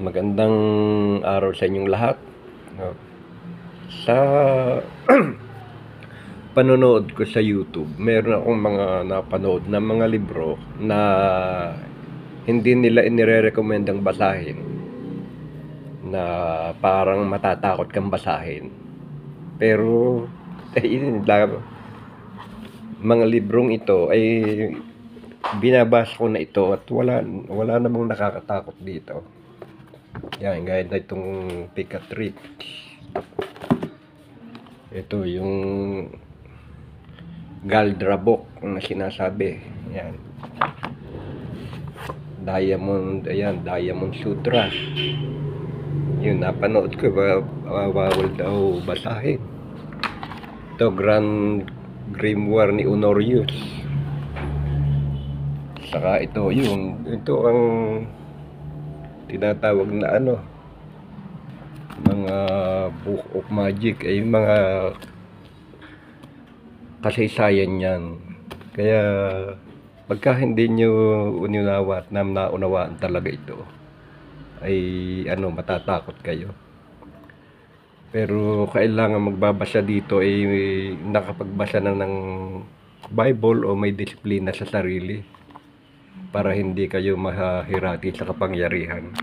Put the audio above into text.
Magandang araw sa inyong lahat. No? Sa panonood ko sa YouTube, meron akong mga napanood na mga libro na hindi nila inire-recommendang basahin, na parang matatakot kang basahin. Pero mga librong ito ay binabasa ko na ito at wala namang nakakatakot dito. Yan, gaya na itong Pick a Trip. Ito yung Galdrabok na sinasabi. Yan. Diamond Sutra. Yun, napanood ko. Bawal daw basahin. Ito, Grand Grimoire ni Honorius. Saka ito ang tinatawag na mga Book of Magic, ay mga kasaysayan yan. Kaya pagka hindi nyo unawa at naunawaan talaga ito, ay matatakot kayo. Pero kailangan magbabasa dito ay nakapagbasa na ng Bible o may disiplina sa sarili para hindi kayo mahahirati sa kapangyarihan.